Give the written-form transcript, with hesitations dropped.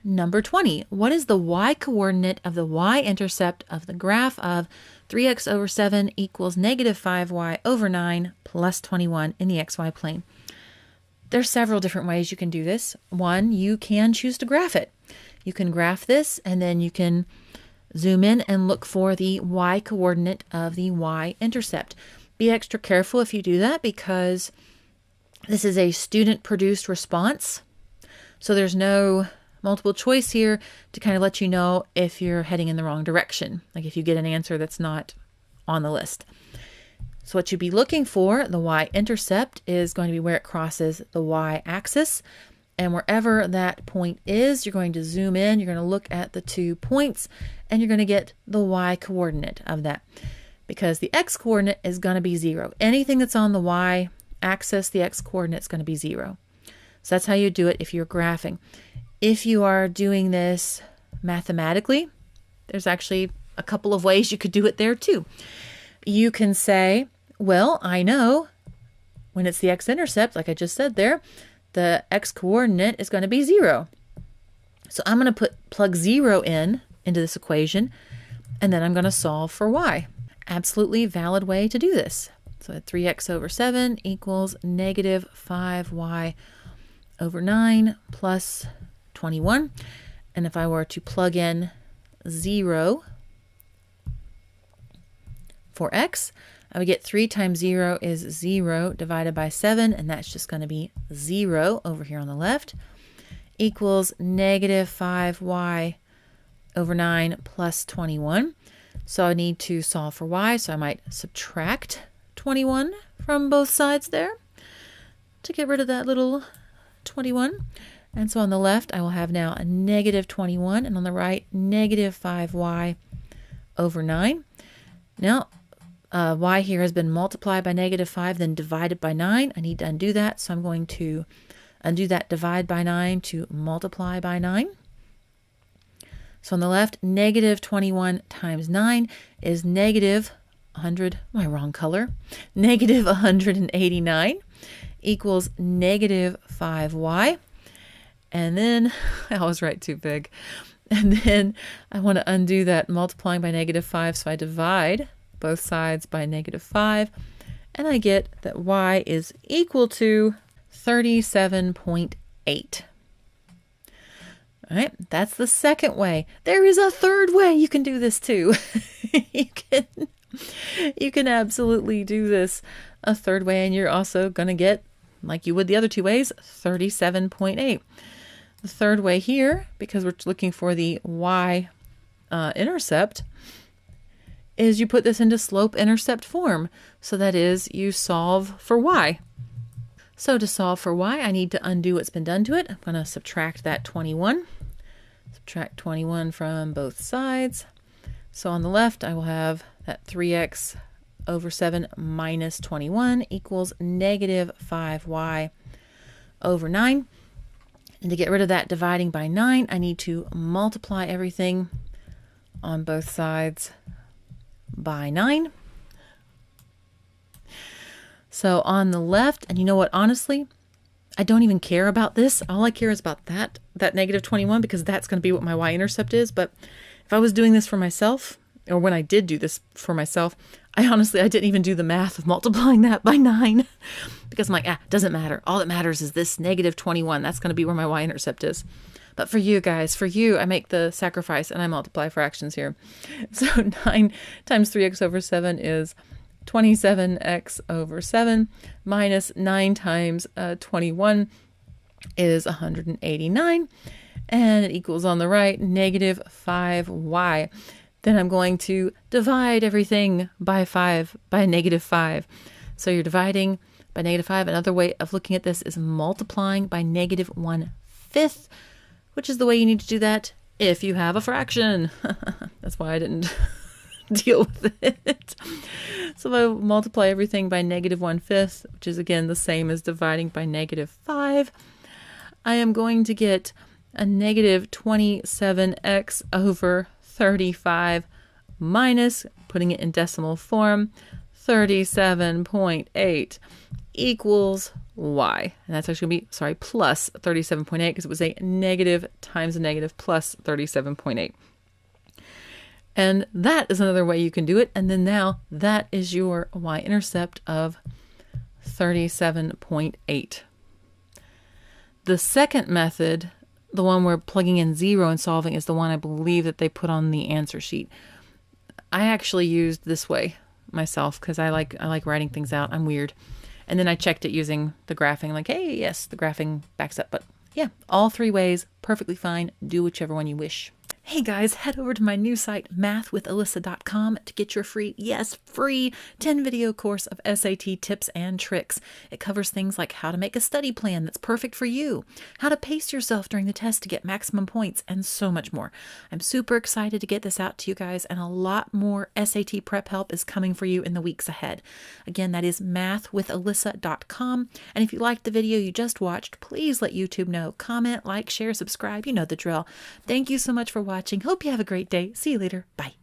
Number 20, what is the y-coordinate of the y-intercept of the graph of 3x over 7 equals negative 5y over 9 plus 21 in the xy plane? There's several different ways you can do this. One, you can choose to graph it. You can graph this and then you can zoom in and look for the y-coordinate of the y-intercept. Be extra careful if you do that because this is a student-produced response. So there's no multiple choice here to kind of let you know if you're heading in the wrong direction, like if you get an answer that's not on the list. So what you'd be looking for, the y-intercept, is going to be where it crosses the y-axis. And wherever that point is, you're going to zoom in, you're going to look at the 2 points, and you're going to get the y-coordinate of that. Because the x-coordinate is going to be 0. Anything that's on the y-axis, the x-coordinate is going to be 0. So that's how you do it if you're graphing. If you are doing this mathematically, there's actually a couple of ways you could do it there too. You can say, well, I know when it's the x-intercept, like I just said there, the x-coordinate is going to be 0. So I'm going to plug 0 into this equation, and then I'm going to solve for y. Absolutely valid way to do this. So 3x over 7 equals negative 5y over 9 plus 21. And if I were to plug in 0 for x, I would get 3 times 0 is 0 divided by 7, and that's just going to be 0 over here on the left, equals negative 5y over 9 plus 21. So I need to solve for y, so I might subtract 21 from both sides there to get rid of that little 21. And so on the left, I will have now a negative 21, and on the right, negative 5y over 9. Now, y here has been multiplied by negative 5, then divided by 9. I need to undo that, so I'm going to undo that divide by 9 to multiply by 9. So on the left, negative 21 times 9 is negative 100, my wrong color, negative 189 equals negative 5y. And then, I always write too big. And then I want to undo that multiplying by negative 5, so I divide both sides by negative 5, and I get that y is equal to 37.8. All right, that's the second way. There is a third way you can do this too. You can absolutely do this a third way, and you're also going to get, like you would the other two ways, 37.8. The third way here, because we're looking for the y-intercept, is you put this into slope-intercept form. So that is, you solve for y. So to solve for y, I need to undo what's been done to it. I'm going to subtract that 21. Subtract 21 from both sides. So on the left, I will have that 3x over 7 minus 21 equals negative 5y over 9. And to get rid of that dividing by 9, I need to multiply everything on both sides by 9. So on the left, and you know what, honestly, I don't even care about this. All I care is about that negative 21, because that's going to be what my y-intercept is. But if I was doing this for myself, or when I did do this for myself, I didn't even do the math of multiplying that by 9 because I'm like, it doesn't matter. All that matters is this negative 21. That's going to be where my y-intercept is. But for you guys, I make the sacrifice and I multiply fractions here. So 9 times 3x over 7 is 27x over 7 minus 9 times 21 is 189. And it equals on the right negative 5y. Then I'm going to divide everything by negative 5. So you're dividing by negative 5. Another way of looking at this is multiplying by negative 1/5, which is the way you need to do that if you have a fraction. That's why I didn't deal with it. So if I multiply everything by negative 1/5, which is again the same as dividing by negative 5, I am going to get a negative 27x over 35 minus, putting it in decimal form, 37.8 equals y. And that's actually going to be, sorry, plus 37.8 because it was a negative times a negative plus 37.8. And that is another way you can do it. And then now that is your y-intercept of 37.8. The second method, the one where plugging in 0 and solving, is the one I believe that they put on the answer sheet. I actually used this way myself because I like writing things out. I'm weird. And then I checked it using the graphing, like, hey, yes, the graphing backs up. But yeah, all three ways, perfectly fine. Do whichever one you wish. Hey guys, head over to my new site, mathwithalyssa.com, to get your free, yes, free 10-video course of SAT tips and tricks. It covers things like how to make a study plan that's perfect for you, how to pace yourself during the test to get maximum points, and so much more. I'm super excited to get this out to you guys, and a lot more SAT prep help is coming for you in the weeks ahead. Again, that is mathwithalyssa.com. And if you liked the video you just watched, please let YouTube know. Comment, like, share, subscribe. You know the drill. Thank you so much for watching. Hope you have a great day. See you later. Bye.